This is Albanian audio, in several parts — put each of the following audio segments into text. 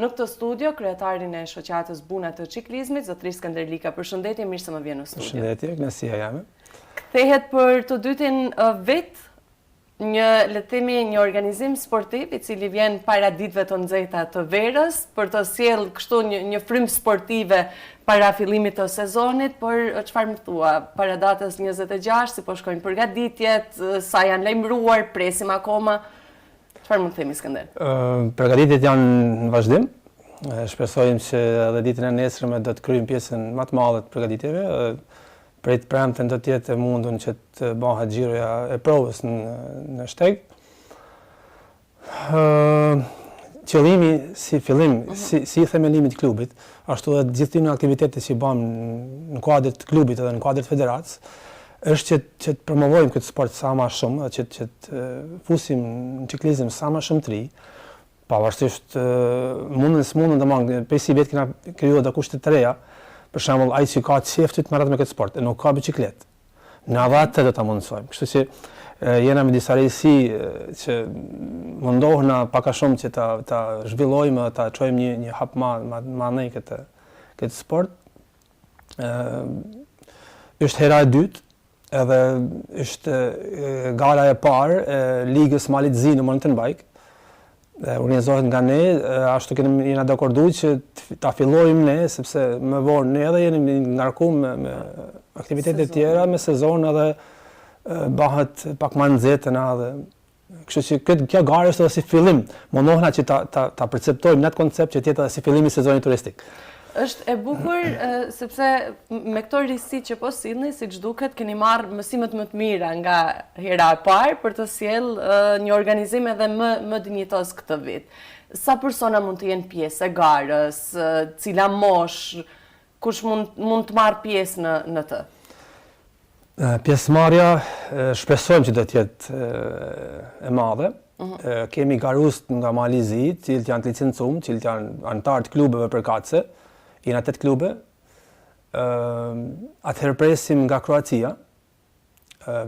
Në këtë studio, kryetarin e shoqatës Buna të Ciklizmit, zotëri Skënder Lika. Përshëndetje, mirë se më vjen në studio. Përshëndetje, kënaqësia jame. Kthehet për të dytin vit një organizim sportiv i cili vjen para ditëve të nxehta të verës për të sjellë kështu një frymë sportive para fillimit të sezonit, por çfarë më thua, para datës 26, si po shkojnë përgatitjet, sa janë lajmëruar, presim akoma. Çfarë mund të themi, Skënder? Përgatitjet janë në vazhdim. Shpresojmë që edhe ditën e nesërme do të kryejmë pjesën më të madhe të përgatitjeve. Prej të premten do të jetë e mundun që të bëhet xhiroja e provës në Shteg. Qëllimi si fillim, si themelimi të klubit, ashtu edhe gjithë në aktivitetet që bëjmë në kuadër të klubit edhe në kuadër të federatës, është që të promovojmë këtë sport sa më shumë, që të fusim në ciklizëm sa më shumë të ri, pavarësisht mundën domethënë prej si vetë kena krijuar dhe kushte të reja. Për shembull, ai që ka qeftit të marrë me këtë sport, nuk ka biçikletë. Në avatë do ta mundsojmë. Kështu që jena me disa rejsi që mundohna pak a shumë që ta zhvillojmë, ta çojmë një hap më nej këtë sport. Është hera e dytë, edhe është gala e parë e ligës Malit Zi në mountain bike. Organizohet nga ne, ashtu jena dakorduar që ta fillojmë ne, sepse më vonë ne edhe jemi ngarkuar me aktivitete tjera, me sezon edhe bëhet pak më nxehtë edhe. Kështu që kjo garë është edhe si fillim. Mundohna që ta perceptojmë në atë koncept që të jetë edhe si fillimi i sezonit turistik. Është e bukur sepse me këto risi që po sillni, siç duket, keni marrë mësimet më të mira nga hera e parë për të sjellë një organizim edhe më dinjitoz këtë vit. Sa persona mund të jenë pjesë e garës, cila moshë, kush mund të marrë pjesë në të? Pjesëmarrja shpresojmë që do të jetë e madhe. Kemi garust nga Mali Zi, cilët janë të licencuar, cilët janë anëtar të klubeve përkatëse. Jena 8 klube, atëherë presim nga Kroacia,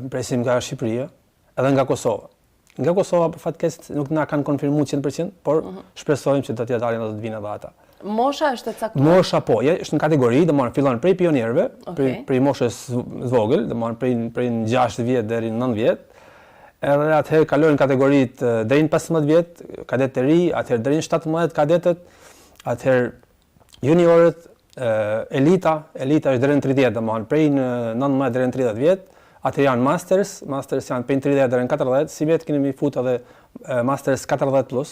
presim nga Shqipëria, edhe nga Kosova. Nga Kosova, për fatkeqësisht, nuk na kanë konfirmuar 100%, por shpresojmë që do të dalin edhe të vinë edhe ata. Mosha është e caktuar? Mosha po, është në kategori, domethënë fillon prej pionierëve, prej moshës vogël, domethënë prej 6 vjet deri në 9 vjet. Edhe atëherë kalojnë kategoritë deri në 15 vjet, kadetë të ri, atëherë deri në 17 kadetët, atëherë juniorët, elita është deri në 30, domethënë prej 19 deri në 30 vjet, atë janë masters janë prej 30 deri në 40, si vetë kemi futur edhe masters 40+.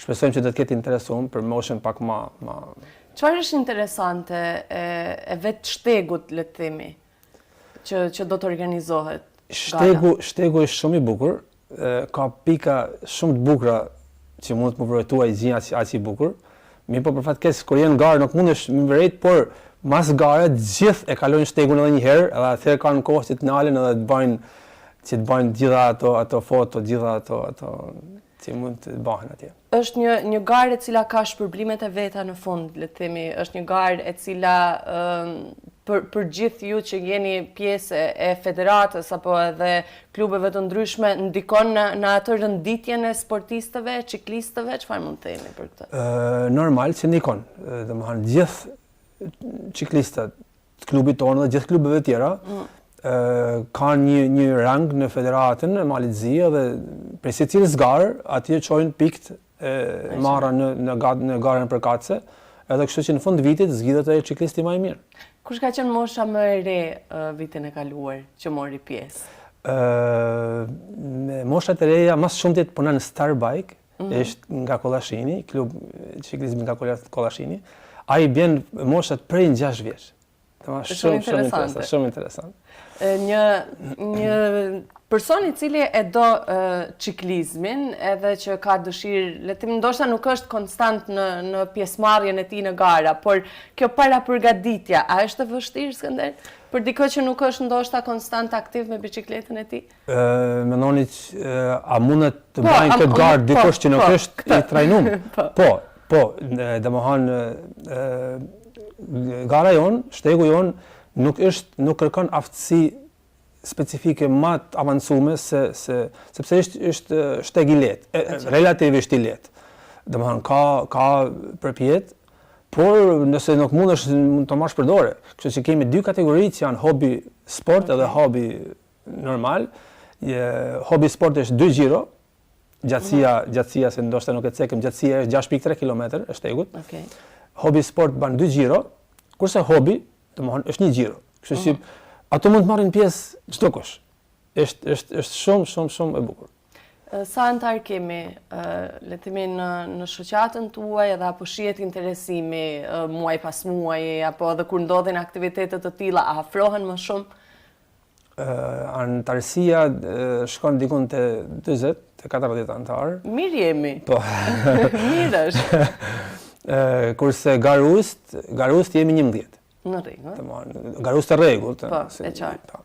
Shpresojmë që do të ketë interesum për moshën pak më. Çfarë është interesante e vetë shtegut, le të themi, që do të organizohet? Shtegu është shumë i bukur, ka pika shumë të bukura që mund të më vërtetuaj gjinja aq i bukur. Mi po për fatkeqësisht kur janë garë nuk mundesh me vërejt, por mas gare gjithë e kalojnë shtegun edhe një herë, edhe atëherë kanë kohë që të nalen edhe të bëjnë gjitha ato foto, gjitha ato që mund të bëhen atje. Është një garë e cila ka shpërblimet e veta në fund, le të themi, është një garë e cila për gjithë ju që jeni pjesë e federatës apo edhe klubeve të ndryshme, ndikon në atë rënditjen e sportistëve, ciklistëve, çfarë mund të themi për këtë? Normal që ndikon. Domethënë gjithë ciklistët të klubit tonë dhe gjithë klubeve tjera kanë një rang në federatën e Malit Zi dhe prej secilës garë atje çojnë pikët e marra në garën përkatëse, edhe kështu që në fund të vitit zgjidhet ai ciklisti më i mirë. Kush ka qenë mosha më e re vitin e kaluar që mori pjesë? Moshat e reja më shumëtit punon në Starbike, është nga Kollashini, klub ciklizmi nga Kollashini. Ai bën moshat prej 6 vjeç. Shumë interesant. Një person i cili e do ciklizmin edhe që ka dëshirë, le të themi, ndoshta nuk është konstant në pjesëmarrjen e tij në gara, por kjo para përgatitja, a është e vështirë, Skënder? Për dikë që nuk është ndoshta konstant aktiv me biçikletën e tij? Mendoni a mundet të bëjnë këtë garë dikush që nuk është i trajnuar? Po, domethënë gara jon, shtegu jon nuk kërkon aftësi specifike më të avancume sepse është shteg i lehtë, relativisht i lehtë. Domethënë ka përpjet, por nëse nuk mundesh mund të marrësh përdore. Kështu që kemi dy kategori që janë hobi sport edhe hobi normal. Hobi sport është 2 xhiro. Gjatësia se ndoshta nuk e cekëm, gjatësia është 6.3 km e shtegut. Okej. Hobi sport ban 2 xhiro, kurse hobi, domethënë është 1 xhiro. Kështu që ato mund të marrin pjesë çdo kush. Është shumë e bukur. Sa antar kemi, le të themi në shoqatën tuaj edhe apo shihet interesimi muaj pas muaji apo edhe kur ndodhin aktivitete të tilla a afrohen më shumë? Antarësia shkon dikun te 40 te 40 antar. Mirë jemi. Po. Mirë është. Kurse garust jemi 11. Në rregull. Domethënë garust të rregullt. Po, e qartë.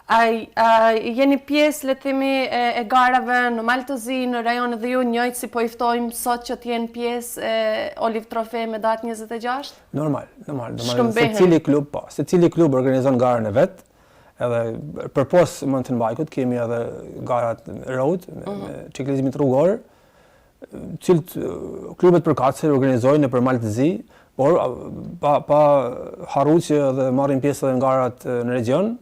A jeni pjesë, le të themi, e garave në Maltozi, në rajon dhe ju njëjtë si po i ftojmë sot që të jenë pjesë e Olive Trophy me datë 26? Normal. Shkëmbehen. Secili klub organizon garën e vet. Edhe përpos mountain bike-ut kemi edhe garat road me ciklizmin rrugor, cilët klubet përkatëse organizojnë nëpër Maltëzi, por pa harru që edhe marrin pjesë edhe në garat në region.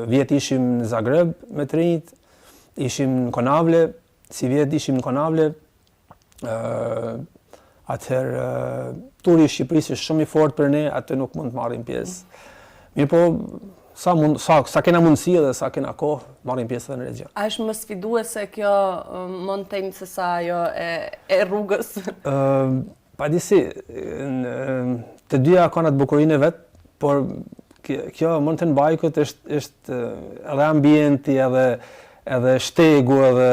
Vjet ishim në Zagreb me të rinjt, ishim në Konavle, si vjet ishim në Konavle. Atëherë turi i Shqipërisë është shumë i fortë për ne, atë nuk mund të marrim pjesë. Mirë po, sa kena mundësi dhe sa kena kohë, marrim pjesë edhe në region. A është më sfiduese kjo montaigne se sa ajo e rrugës? Padisi, të dyja kanë atë bukurinë e vet, por kjo mountain bike-ut është edhe ambienti, edhe shtegu, edhe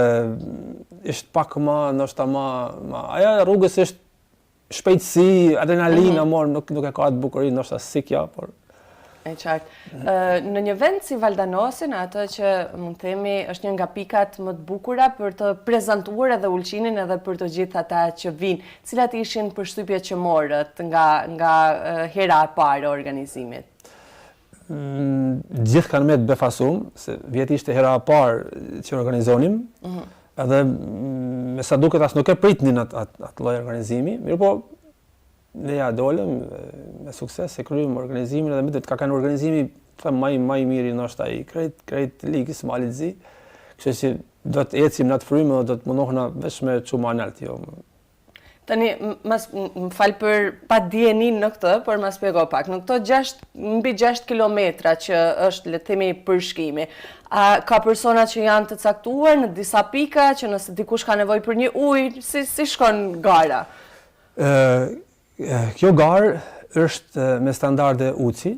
është pak ndoshta ajo rrugës është shpejtësi, adrenalina, nuk e ka atë bukurinë ndoshta si kjo, por E qartë. Në një vend si Valdanosin, atë që mund të themi është një nga pikat më të bukura për të prezantuar edhe ulçinin edhe për të gjithë ata që vinë, cilat ishin përshtypjet që morët nga hera e parë e organizimit? Gjithë kanë me të befasum, se vjet ishte hera e parë që organizonim, edhe me sa duket as nuk e pritnin atë lloj organizimi, mirë po ne ja dolëm me sukses e kryem organizimin edhe me të ka kanë organizimi më i miri ndoshta i krejt ligës Maltëzi. Kështu që do të ecim në atë frymë dhe do të mundohna vetëm me çumë analt jo. Tani, më fal për pa dijenin në këtë, por më shpjego pak. Në këto mbi 6 kilometra që është le të themi përshkimi, ka persona që janë të caktuar në disa pika që nëse dikush ka nevojë për një ujë, si shkon gara? Kjo garë është me standarde UCI,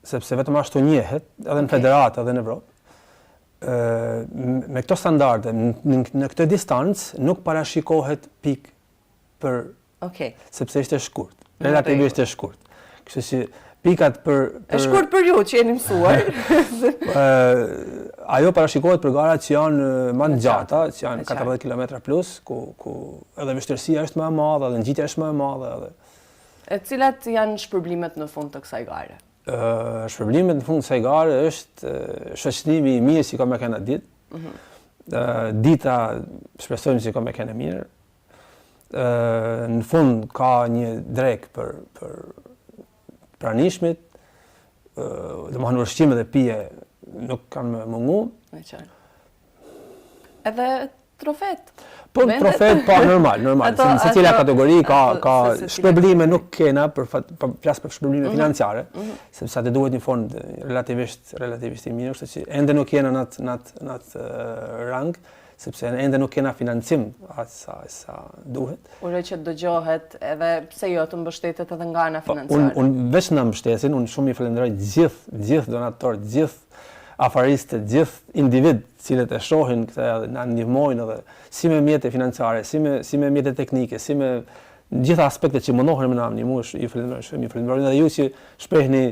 sepse vetëm ashtu njehet, edhe në federatë, edhe në Evropë. Me këto standarde, në këtë distancë, nuk parashikohet pikë sepse ishte shkurt, relativisht e shkurt. Kështu që pikat E shkurt për ju që jeni mësuar. Ajo parashikohet për garat që janë më të gjata, që janë 40 km plus, ku edhe vështirësia është më e madhe, edhe ngjitja është më e madhe. Cilat janë shpërblimet në fund të kësaj gare? Shpërblimet në fund të kësaj gare është shoqërimi i mirë që ka me kena ditë. Dita shpresojmë që ka me kena mirë. Në fund ka një drek për pranishmit, domethënë ushqime dhe pije nuk kanë më mungu. Edhe trofet. Po trofet pa normal. Se cila kategori ka shpërblime nuk kena flas për shpërblime financiare, sepse atë duhet një fond relativisht i mirë, kështu që ende nuk jena në atë rang, sepse ende nuk kena financim sa duhet. Uroj që dëgjohet edhe pse jo të mbështetet edhe nga ana financiare. Unë veç na mbështesin, unë shumë i falenderoj gjithë donatorët, gjithë afaristët, gjithë individ cilët e shohin këtë edhe na ndihmojnë edhe si me mjete financiare, si me mjete teknike, si me gjitha aspektet që mundohen me na ndihmu, ju falenderoj shumë, ju falenderoj edhe ju që shprehni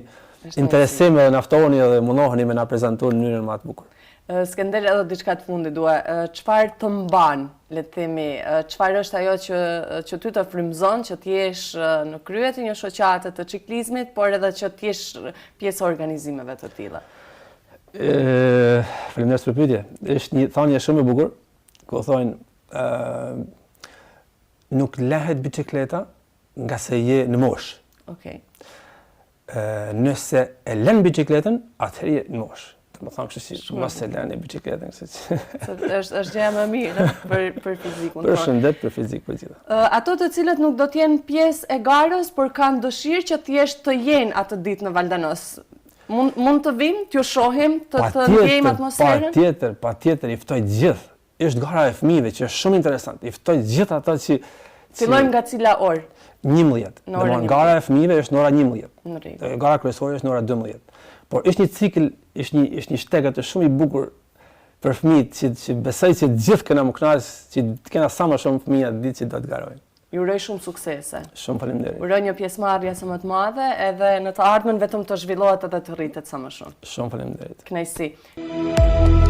interesim dhe na ftoni edhe mundoheni me na prezantuar në mënyrën më të bukur. Skender, edhe diçka të fundit dua, çfarë të mban, le të themi, çfarë është ajo që ty të frymëzon që të jesh në krye të një shoqate të ciklizmit, por edhe që të jesh pjesë e organizimeve të tilla? Faleminderit për pyetje. Është një thënie shumë e bukur, ku thonë nuk lehet biçikleta nga se je në moshë. Okej. Nëse e lën biçikletën, atëherë je në moshë. Më thamë kështu si mos e lëni biçikletën, Është gjëja më mirë për fizikun. Për shëndet, për fizik, për gjitha. Ato të cilët nuk do të jenë pjesë e garës, por kanë dëshirë që thjesht të jenë atë ditë në Valdanos. Mund të vinë, t'ju shohim, të ndjejmë atmosferën? Patjetër, i ftoj gjithë. Është gara e fëmijëve që është shumë interesant. I ftoj gjithë ata që fillojmë nga cila orë? 11. Domethënë gara e fëmijëve është në ora 11. Gara kryesore është në ora 12. Por është një cikël, është një shteg shumë i bukur për fëmijët që besoj që gjithë kena më kënaqur, që kena sa më shumë fëmijë atë ditë që do të garojnë. Ju uroj shumë suksese. Shumë faleminderit. Uroj një pjesëmarrje sa më të madhe edhe në të ardhmen vetëm të zhvillohet edhe të rritet sa më shumë. Shumë faleminderit. Kënaqësi.